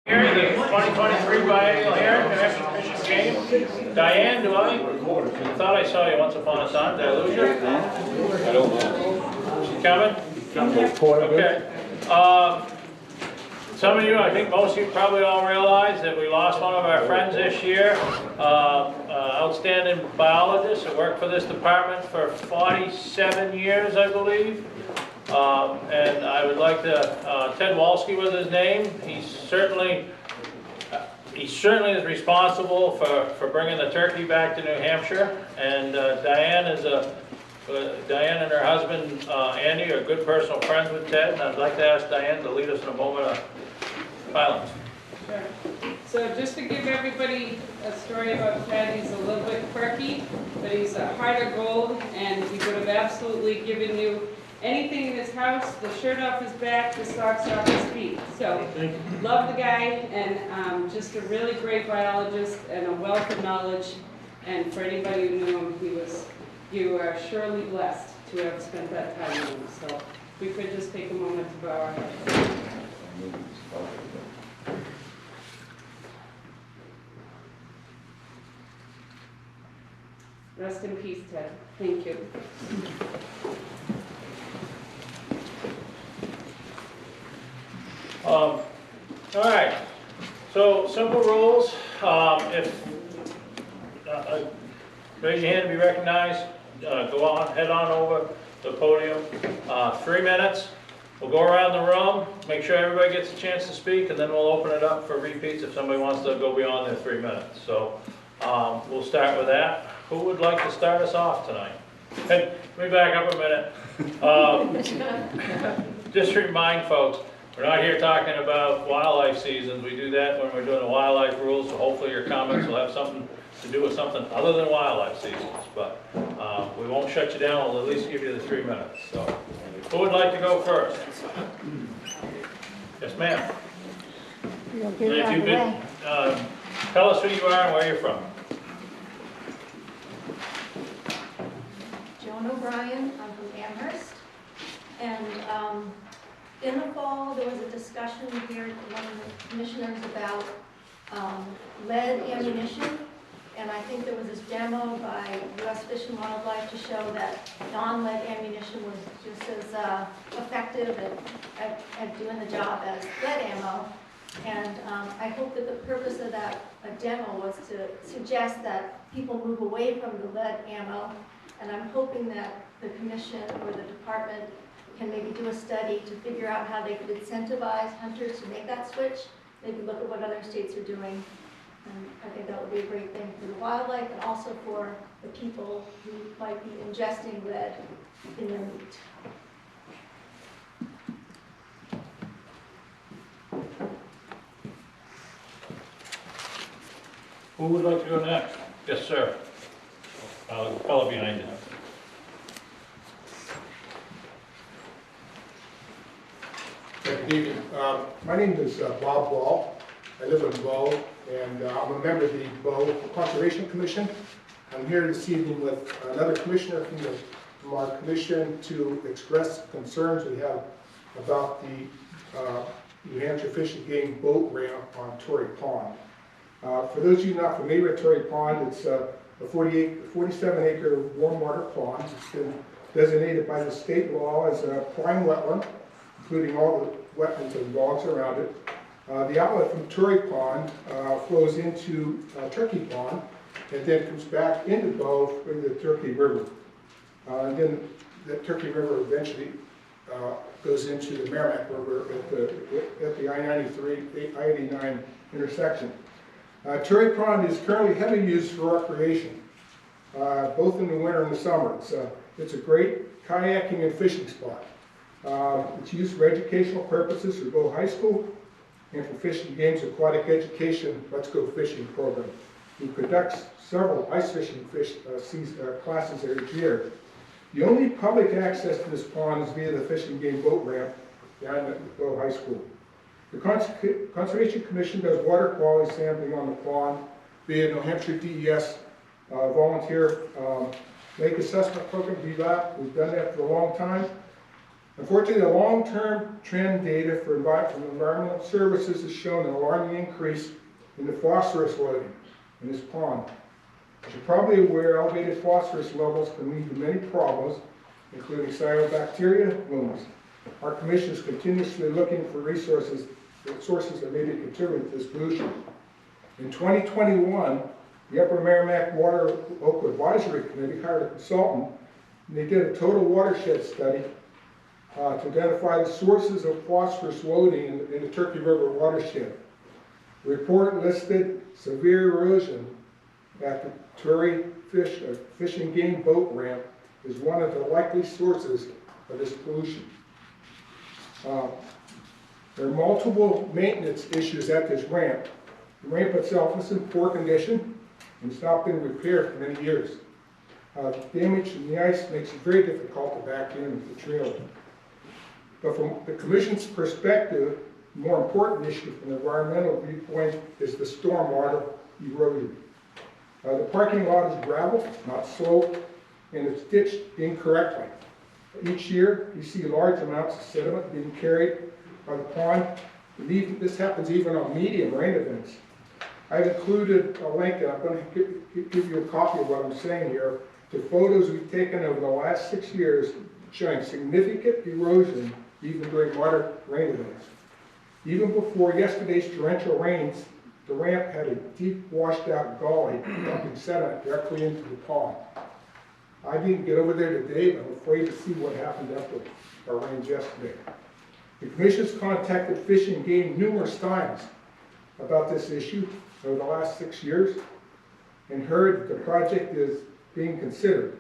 Hearing the 2023 biennial hearing, Commission game. Diane, do I thought I saw you once upon a time. Did I lose you? I don't know. She coming? Okay. Some of you, I think most of you probably all realize that we lost one of our friends this year. Outstanding biologist who worked for this department for 47 years, I believe. And I would like to, Ted Walsky was his name. He certainly is responsible for bringing the turkey back to New Hampshire. And Diane and her husband Andy are good personal friends with Ted. And I'd like to ask Diane to lead us in a moment of silence. Sure. So just to give everybody a story about Ted, he's a little bit quirky, but he's a heart of gold, and he would have absolutely given you anything in his house, the shirt off his back, the socks off his feet. So, love the guy, and just a really great biologist and a wealth of knowledge. And for anybody who knew him, you are surely blessed to have spent that time with him. So, if we could just take a moment to bow our heads. Rest in peace, Ted. Thank you. All right, so simple rules. Raise your hand to be recognized. Go on, head on over to the podium. 3 minutes. We'll go around the room, make sure everybody gets a chance to speak, and then we'll open it up for repeats if somebody wants to go beyond their 3 minutes. So we'll start with that. Who would like to start us off tonight? Hey, let me back up a minute. Just remind folks, we're not here talking about wildlife seasons. We do that when we're doing the wildlife rules, so hopefully your comments will have something to do with something other than wildlife seasons. But we won't shut you down. We'll at least give you the 3 minutes. So, who would like to go first? Yes, ma'am. If you could tell us who you are and where you're from. Joan O'Brien, I'm from Amherst, and in the fall there was a discussion here among the commissioners about lead ammunition, and I think there was this demo by U.S. Fish and Wildlife to show that non-lead ammunition was just as effective at doing the job as lead ammo. And I hope that the purpose of that demo was to suggest that people move away from the lead ammo. And I'm hoping that the commission or the department can maybe do a study to figure out how they could incentivize hunters to make that switch, maybe look at what other states are doing. And I think that would be a great thing for the wildlife and also for the people who might be ingesting lead in their meat. Who would like to go next? Yes, sir. The fellow behind you. Good evening. My name is Bob Ball. I live in Bow, and I'm a member of the Bow Conservation Commission. I'm here this evening with another commissioner from our commission to express concerns we have about the New Hampshire Fish and Game boat ramp on Torrey Pond. For those of you not familiar with Torrey Pond, it's a 47-acre warm water pond. It's been designated by the state law as a prime wetland, including all the wetlands and bogs around it. The outlet from Torrey Pond flows into Turkey Pond and then comes back into Bow through the Turkey River. And then the Turkey River eventually goes into the Merrimack River at the I-93, I-89 intersection. Torrey Pond is currently heavily used for recreation, both in the winter and the summer. It's a great kayaking and fishing spot. It's used for educational purposes for Bow High School and for Fish and Game's aquatic education Let's Go Fishing program. We conduct several ice fishing classes there each year. The only public access to this pond is via the Fish and Game boat ramp down at Bow High School. The Conservation Commission does water quality sampling on the pond via New Hampshire DES volunteer lake assessment program, VLAP. We've done that for a long time. Unfortunately, the long-term trend data from environmental services has shown an alarming increase in the phosphorus loading in this pond. As you're probably aware, elevated phosphorus levels can lead to many problems, including cyanobacteria blooms. Our commission is continuously looking for sources that may be contributing to this pollution. In 2021, the Upper Merrimack Water Local Advisory Committee hired a consultant, and they did a total watershed study to identify the sources of phosphorus loading in the Turkey River watershed. The report listed severe erosion at the Turkey Fish and Game boat ramp as one of the likely sources of this pollution. There are multiple maintenance issues at this ramp. The ramp itself is in poor condition and it's not been repaired for many years. Damage in the ice makes it very difficult to back in the trailer. But from the Commission's perspective, the more important issue from an environmental viewpoint is the stormwater erosion. The parking lot is gravel, not sloped, and it's ditched incorrectly. Each year, you see large amounts of sediment being carried by the pond. This happens even on medium rain events. I've included a link, and I'm going to give you a copy of what I'm saying here, to photos we've taken over the last 6 years showing significant erosion even during moderate rain events. Even before yesterday's torrential rains, the ramp had a deep washed out gully dumping sediment directly into the pond. I didn't get over there today, but I'm afraid to see what happened after our rains yesterday. The Commission's contacted Fish and Game numerous times about this issue over the last 6 years and heard the project is being considered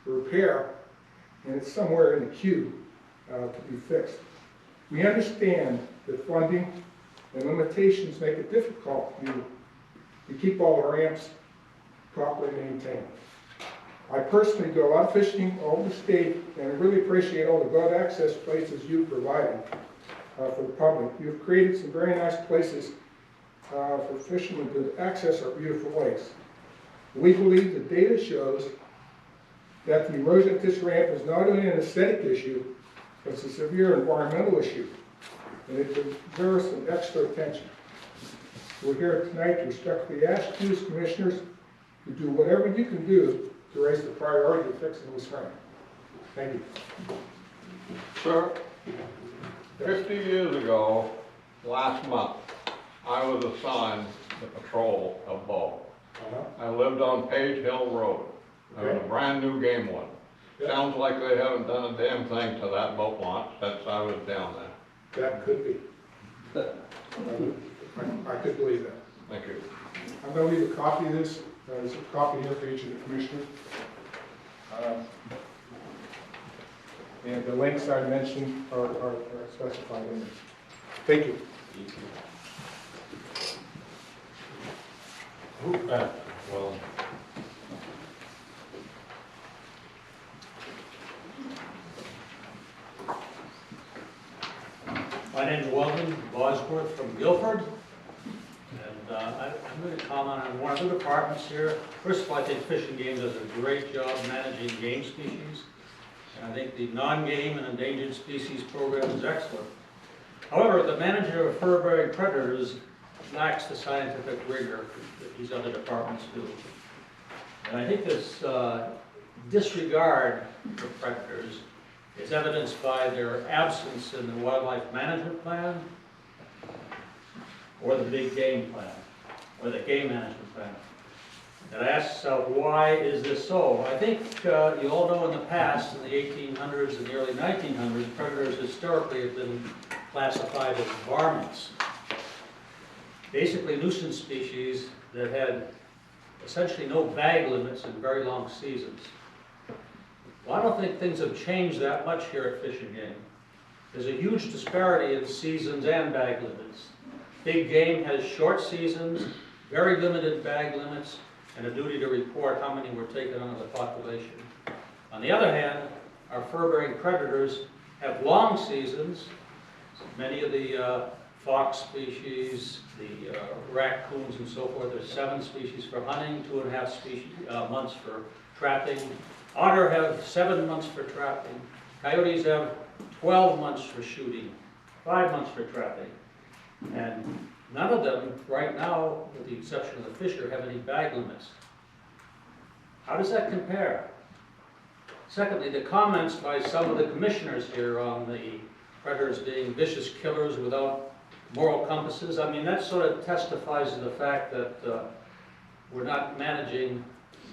for repair and it's somewhere in the queue to be fixed. We understand that funding and limitations make it difficult to keep all the ramps properly maintained. I personally do a lot of fishing all over the state, and I really appreciate all the boat access places you've provided for the public. You've created some very nice places for fishermen to access our beautiful lakes. We believe the data shows that the erosion at this ramp is not only an aesthetic issue, but it's a severe environmental issue, and it deserves some extra attention. We're here tonight to respectfully ask you as commissioners to do whatever you can do to raise the priority of fixing this ramp. Thank you. Sir, 50 years ago, last month, I was assigned the patrol of Bow. I lived on Page Hill Road. I was a brand new game one. Sounds like they haven't done a damn thing to that boat launch since I was down there. That could be. I could believe that. Thank you. I'm going to leave a copy of this. There's a copy here for each of the commissioners. And the links I mentioned are specified in there. Thank you. Well, my name is Weldon Bosworth from Guilford, and I'm going to comment on one of the departments here. First of all, I think Fish and Game does a great job managing game species, and I think the non-game and endangered species program is excellent. However, the manager of fur-bearing predators lacks the scientific rigor that these other departments do. And I think this disregard for predators is evidenced by their absence in the wildlife management plan or the big game plan or the game management plan. And I ask yourself, why is this so? I think you all know in the past, in the 1800s and the early 1900s, predators historically have been classified as varmints. Basically nuisance species that had essentially no bag limits and very long seasons. Well, I don't think things have changed that much here at Fish and Game. There's a huge disparity in seasons and bag limits. Big game has short seasons, very limited bag limits, and a duty to report how many were taken out of the population. On the other hand, our fur-bearing predators have long seasons. Many of the fox species, the raccoons and so forth, there's 7 species for hunting, 2.5 months for trapping. Otter have 7 months for trapping. Coyotes have 12 months for shooting, 5 months for trapping. And none of them, right now, with the exception of the fisher, have any bag limits. How does that compare? Secondly, the comments by some of the commissioners here on the predators being vicious killers without moral compasses, I mean, that sort of testifies to the fact that we're not managing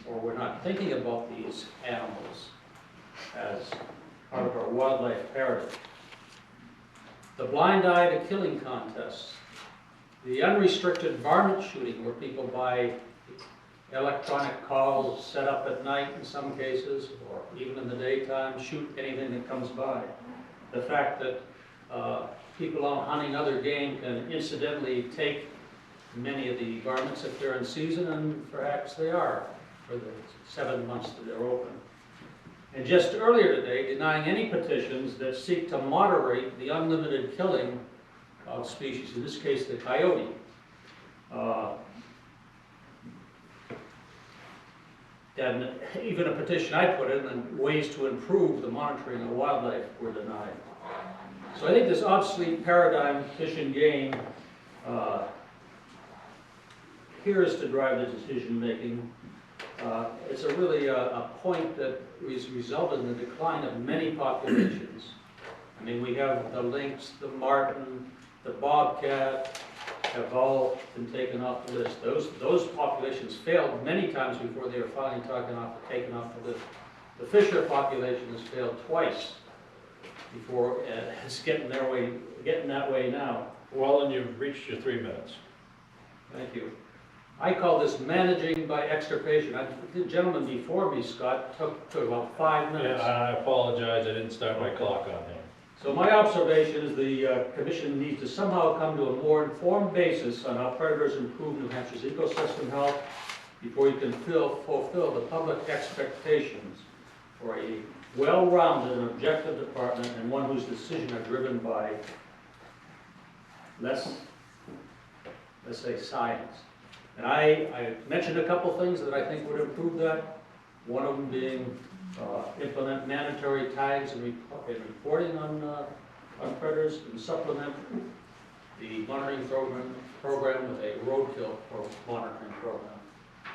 or we're not thinking about these animals as part of our wildlife paradigm. The blind eye to killing contests, the unrestricted varmint shooting where people buy electronic calls set up at night in some cases, or even in the daytime, shoot anything that comes by. The fact that people out hunting other game can incidentally take many of the varmints if they're in season, and perhaps they are for the 7 months that they're open. And just earlier today, denying any petitions that seek to moderate the unlimited killing of species, in this case the coyote. And even a petition I put in on ways to improve the monitoring of wildlife were denied. So I think this obsolete paradigm, fish and game, appears to drive the decision making. It's really a point that has resulted in the decline of many populations. I mean, we have the lynx, the marten, the bobcat have all been taken off the list. Those populations failed many times before they were finally taken off the list. The fisher population has failed twice before it's getting that way now. Well, then you've reached your 3 minutes. Thank you. I call this managing by extirpation. The gentleman before me, Scott, took about 5 minutes. Yeah, I apologize, I didn't start my clock on him. So my observation is the commission needs to somehow come to a more informed basis on how predators improve New Hampshire's ecosystem health before you can fulfill the public expectations for a well-rounded and objective department, and one whose decisions are driven by, let's say, science. And I mentioned a couple things that I think would improve that. One of them being implement mandatory tags and reporting on predators, and supplement the monitoring program with a roadkill monitoring program.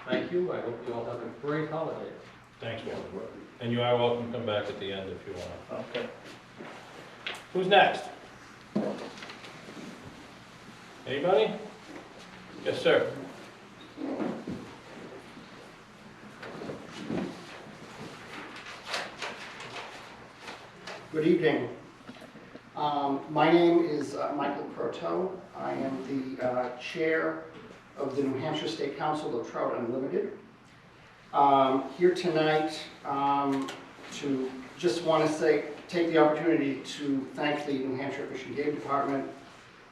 Thank you. I hope you all have a great holiday. Thanks, Walter. And you are welcome to come back at the end if you want. Okay. Who's next? Anybody? Yes, sir. Good evening. My name is Michael Proteau. I am the chair of the New Hampshire State Council of Trout Unlimited. Here tonight to just want to take the opportunity to thank the New Hampshire Fish and Game Department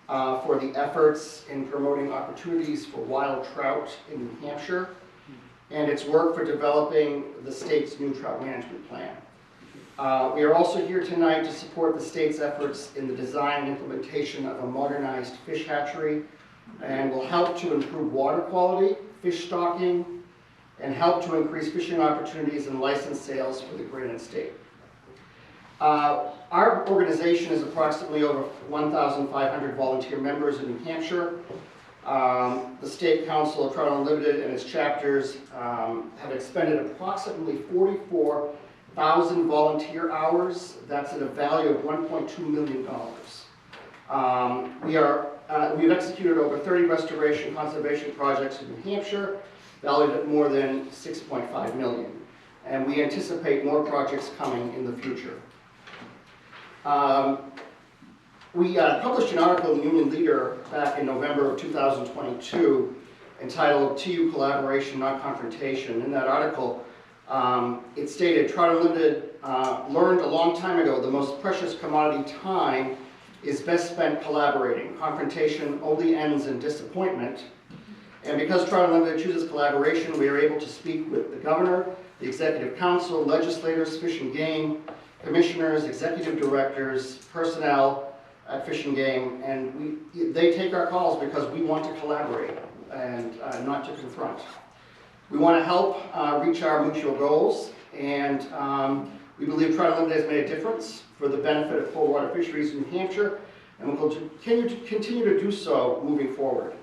for the efforts in promoting opportunities for wild trout in New Hampshire and its work for developing the state's new trout management plan. We are also here tonight to support the state's efforts in the design and implementation of a modernized fish hatchery, and will help to improve water quality, fish stocking, and help to increase fishing opportunities and license sales for the Granite State. Our organization is approximately over 1,500 volunteer members in New Hampshire. The State Council of Trout Unlimited and its chapters have expended approximately 44,000 volunteer hours. That's at a value of $1.2 million. We've executed over 30 restoration conservation projects in New Hampshire, valued at more than $6.5 million. And we anticipate more projects coming in the future. We published an article in the Union Leader back in November of 2022 entitled "TU Collaboration, Not Confrontation." In that article, it stated, Trout Unlimited learned a long time ago the most precious commodity, time, is best spent collaborating. Confrontation only ends in disappointment. And because Trout Unlimited chooses collaboration, we are able to speak with the governor, the executive council, legislators, Fish and Game, commissioners, executive directors, personnel at Fish and Game, and they take our calls because we want to collaborate and not to confront. We want to help reach our mutual goals, and we believe Trout Unlimited has made a difference for the benefit of full water fisheries in New Hampshire, and will continue to do so moving forward.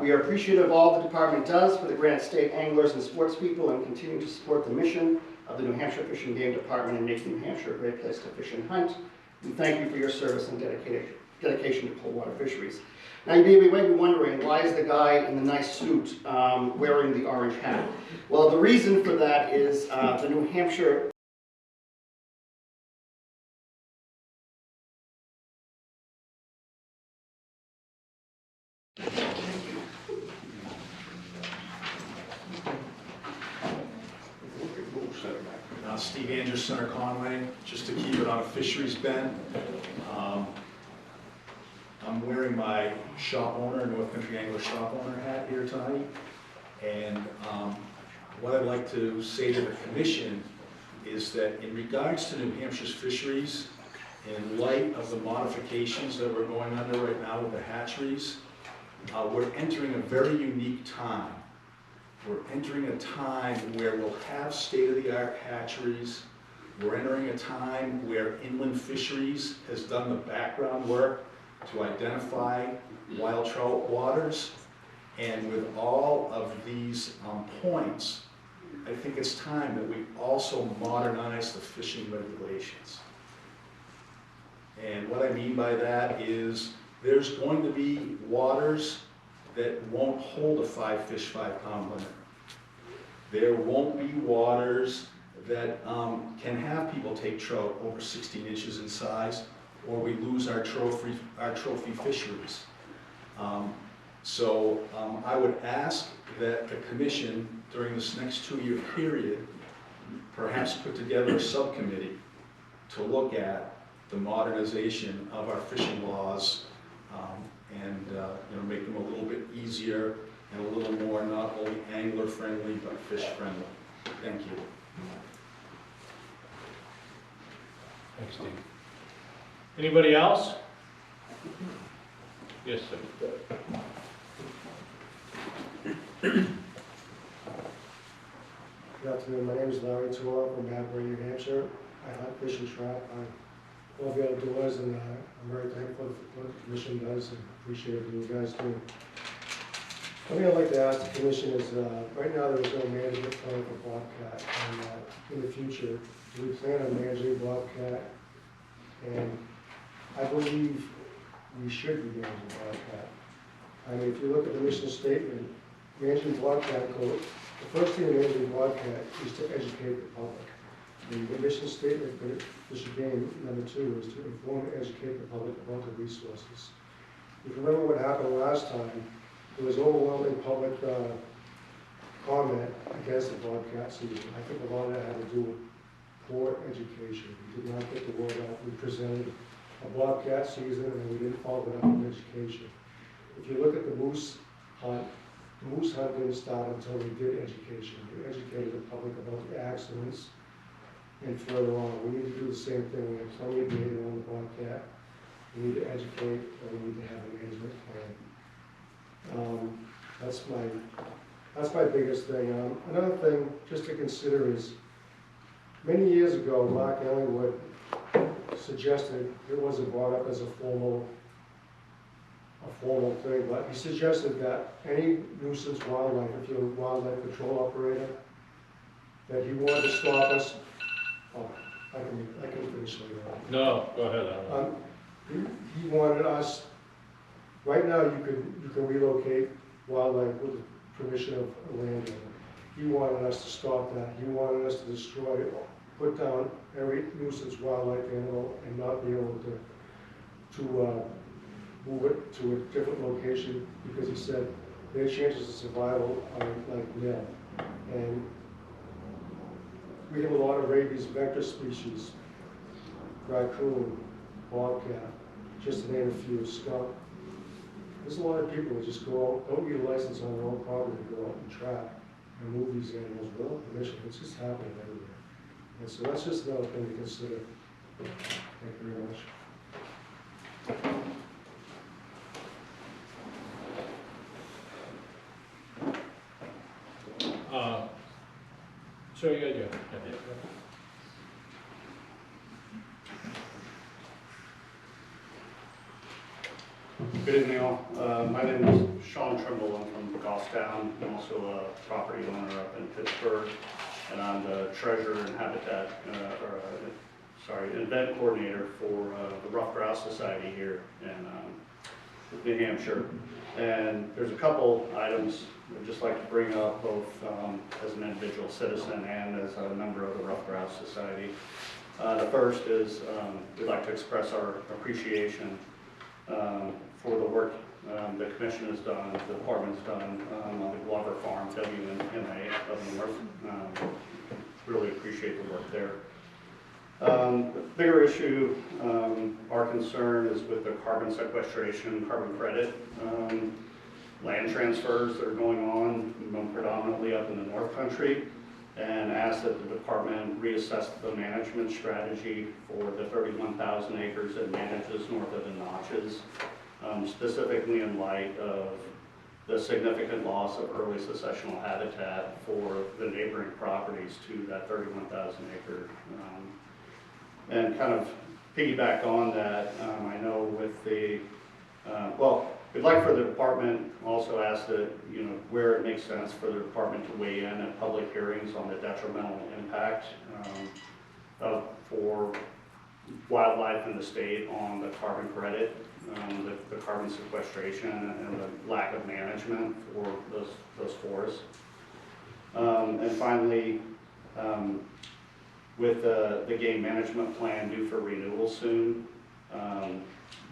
We are appreciative of all the department does for the Granite State anglers and sports people, and continue to support the mission of the New Hampshire Fish and Game Department in making New Hampshire a great place to fish and hunt. We thank you for your service and dedication to cold water fisheries. Now you may be wondering, why is the guy in the nice suit wearing the orange hat? Well, the reason for that is the New Hampshire Steve Andrews, Center Conway, just to keep it on a fisheries bent. I'm wearing my shop owner, North Country Angler shop owner hat here tonight. And what I'd like to say to the commission is that in regards to New Hampshire's fisheries, in light of the modifications that we're going under right now with the hatcheries, we're entering a very unique time. We're entering a time where we'll have state-of-the-art hatcheries. We're entering a time where inland fisheries has done the background work to identify wild trout waters. And with all of these points, I think it's time that we also modernize the fishing regulations. And what I mean by that is there's going to be waters that won't hold a 5-fish, 5-pound limit. There won't be waters that can have people take trout over 16 inches in size, or we lose our trophy fisheries. So I would ask that the commission, during this next 2-year period, perhaps put together a subcommittee to look at the modernization of our fishing laws and make them a little bit easier and a little more not only angler friendly but fish friendly. Thank you. Thanks, Steve. Anybody else? Yes, sir. Good afternoon, my name is Larry Tour from Hadbury, New Hampshire. I hunt, fish, and trap. I love the outdoors, and I'm very thankful for what the commission does and appreciate what you guys do. One thing I'd like to ask the commission is, right now there is no management plan for bobcat, and in the future, do we plan on managing bobcat? And I believe we should be managing bobcat. I mean, if you look at the mission statement, managing bobcat goes, the first thing in managing bobcat is to educate the public. The mission statement for Fish and Game #2 is to inform and educate the public about the resources. If you remember what happened last time, there was overwhelming public comment against the bobcat season. I think a lot of that had to do with poor education. We did not get the word out. We presented a bobcat season and we didn't follow it up with education. If you look at the moose hunt didn't start until we did education. We educated the public about the accidents and further on. We need to do the same thing. We have plenty of data on the bobcat. We need to educate and we need to have a management plan. That's my biggest thing. Another thing just to consider is, many years ago, Mark Ellingwood suggested, it wasn't brought up as a formal thing, but he suggested that any nuisance wildlife, if you're a wildlife patrol operator, that he wanted to stop us. Oh, I can finish later on. No, go ahead, Alan. He wanted us, right now you can relocate wildlife with the permission of a landowner. He wanted us to stop that. He wanted us to destroy it, put down every nuisance wildlife animal and not be able to move it to a different location, because he said their chances of survival are like nil. And we have a lot of rabies vector species, raccoon, bobcat, just to name a few, skunk. There's a lot of people that just go out, don't get a license on their own property to go out and trap and move these animals without permission. It's just happening everywhere. And so that's just another thing to consider. Thank you very much. So yeah. Good evening all. My name is Sean Trimble. I'm from Goffstown. I'm also a property owner up in Pittsburgh. And I'm the treasurer and habitat, event coordinator for the Rough Grouse Society here in New Hampshire. And there's a couple items I'd just like to bring up, both as an individual citizen and as a member of the Rough Grouse Society. The first is we'd like to express our appreciation for the work the commission has done, the department's done on the Glover Farm, WNMA up north. Really appreciate the work there. The bigger issue, our concern is with the carbon sequestration, carbon credit land transfers that are going on predominantly up in the North Country, and ask that the department reassess the management strategy for the 31,000 acres it manages north of the Notches, specifically in light of the significant loss of early successional habitat for the neighboring properties to that 31,000 acre. And kind of piggyback on that, I know with the, we'd like for the department also ask that, where it makes sense for the department to weigh in at public hearings on the detrimental impact for wildlife in the state on the carbon credit, the carbon sequestration, and the lack of management for those forests. And finally, with the game management plan due for renewal soon,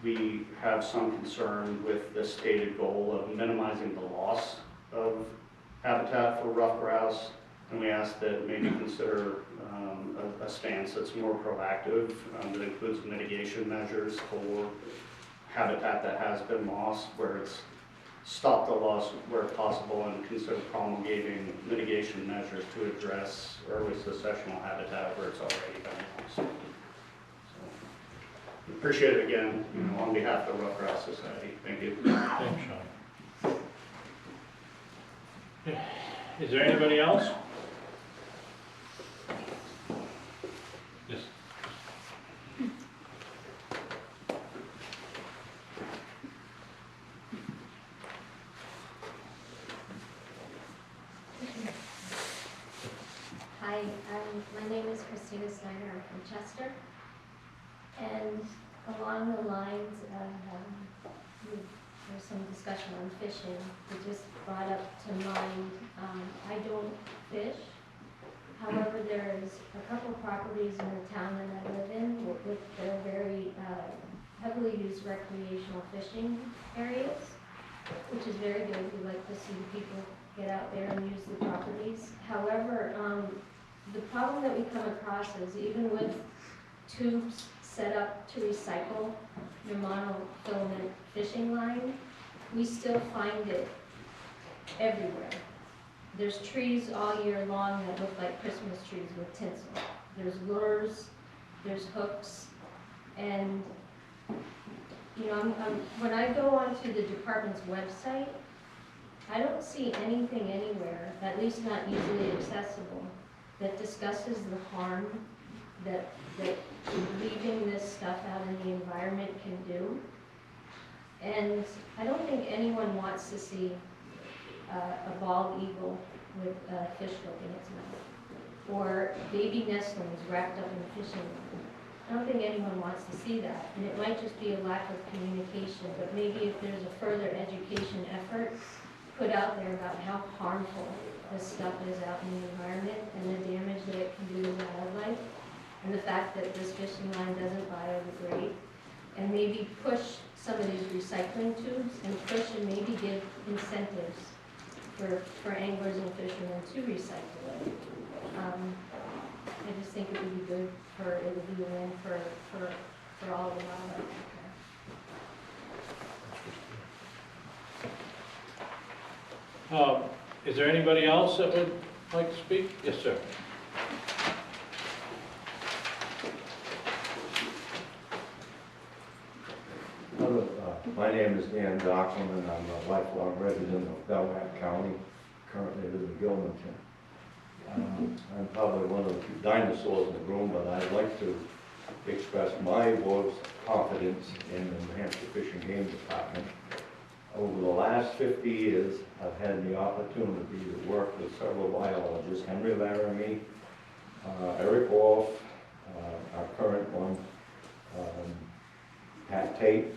we have some concern with the stated goal of minimizing the loss of habitat for rough grouse, and we ask that maybe consider a stance that's more proactive, that includes mitigation measures for habitat that has been lost, where it's stop the loss where possible, and consider promulgating mitigation measures to address early successional habitat where it's already been lost. So, appreciate it again, on behalf of the Rough Grouse Society. Thank you. Thanks, Sean. Is there anybody else? Yes. Hi, my name is Christina Snyder. I'm from Chester. And along the lines of, there's some discussion on fishing, it just brought up to mind, I don't fish. However, there's a couple properties in the town that I live in with they're very heavily used recreational fishing areas, which is very good. We like to see people get out there and use the properties. However, the problem that we come across is even with tubes set up to recycle your monofilament fishing line, we still find it everywhere. There's trees all year long that look like Christmas trees with tinsel. There's lures, there's hooks, and when I go onto the department's website, I don't see anything anywhere, at least not easily accessible, that discusses the harm that leaving this stuff out in the environment can do. And I don't think anyone wants to see a bald eagle with a fish hook in its mouth, or baby nestlings wrapped up in a fishing line. I don't think anyone wants to see that, and it might just be a lack of communication, but maybe if there's a further education effort put out there about how harmful this stuff is out in the environment and the damage that it can do to wildlife, and the fact that this fishing line doesn't biodegrade, and maybe push some of these recycling tubes and push and maybe give incentives for anglers and fishermen to recycle it. I just think it would be good it would be a win for all the wildlife out there. Is there anybody else that would like to speak? Yes, sir. My name is Dan Dockland, and I'm a lifelong resident of Belknap County. Currently live in Gilmanton. I'm probably one of the few dinosaurs in the room, but I'd like to express my board's confidence in the New Hampshire Fish and Game Department. Over the last 50 years, I've had the opportunity to work with several biologists, Henry Laramie, Eric Wolf, our current one, Pat Tate,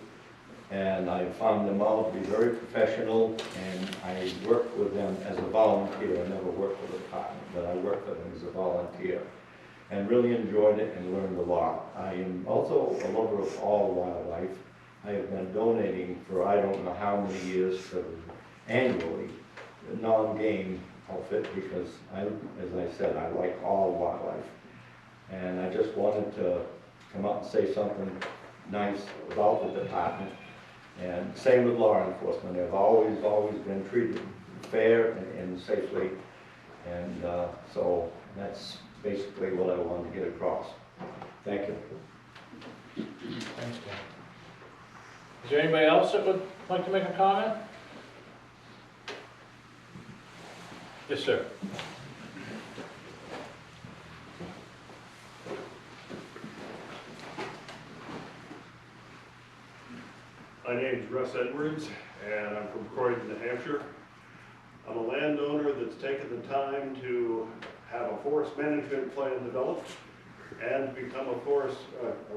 and I found them all to be very professional, and I worked with them as a volunteer. I never worked for the department, but I worked with them as a volunteer, and really enjoyed it and learned a lot. I am also a lover of all wildlife. I have been donating for I don't know how many years annually, the non-game outfit, because as I said, I like all wildlife. And I just wanted to come out and say something nice about the department. And same with law enforcement. They've always been treated fair and safely. And so that's basically what I wanted to get across. Thank you. Thanks, Dan. Is there anybody else that would like to make a comment? Yes, sir. My name's Russ Edwards, and I'm from Croydon, New Hampshire. I'm a landowner that's taken the time to have a forest management plan developed and become a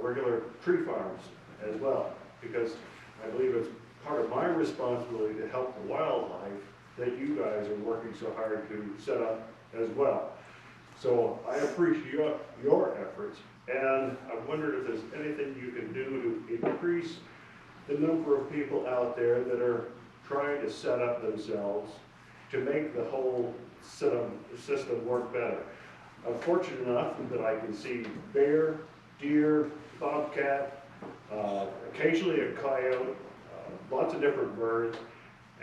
regular tree farmers as well, because I believe it's part of my responsibility to help the wildlife that you guys are working so hard to set up as well. So I appreciate your efforts, and I wondered if there's anything you can do to increase the number of people out there that are trying to set up themselves to make the whole system work better. I'm fortunate enough that I can see bear, deer, bobcat, occasionally a coyote, lots of different birds,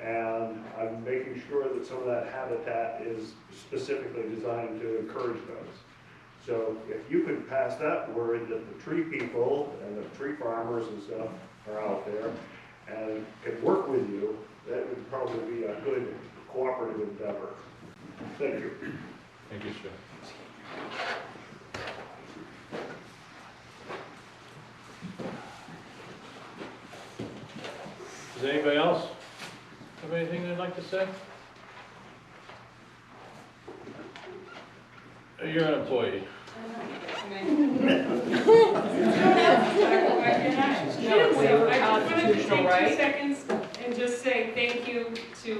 and I'm making sure that some of that habitat is specifically designed to encourage those. So if you could pass that word that the tree people and the tree farmers and stuff are out there and can work with you, that would probably be a good cooperative endeavor. Thank you. Thank you, sir. Does anybody else have anything they'd like to say? You're an employee. So I just wanted to take 2 seconds and just say thank you to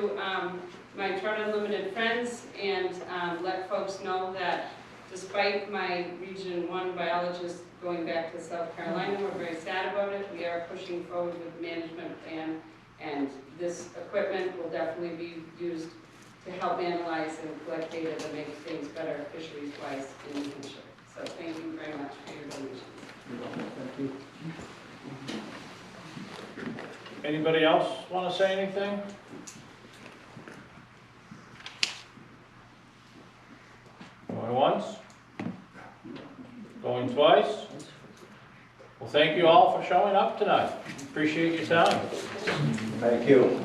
my Trout Unlimited friends, and let folks know that despite my Region 1 biologist going back to South Carolina, we're very sad about it. We are pushing forward with the management plan, and this equipment will definitely be used to help analyze and collect data to make things better fisheries-wise in New Hampshire. So thank you very much for your donations. Thank you. Anybody else want to say anything? Going once? Going twice? Well, thank you all for showing up tonight. Appreciate your time. Thank you.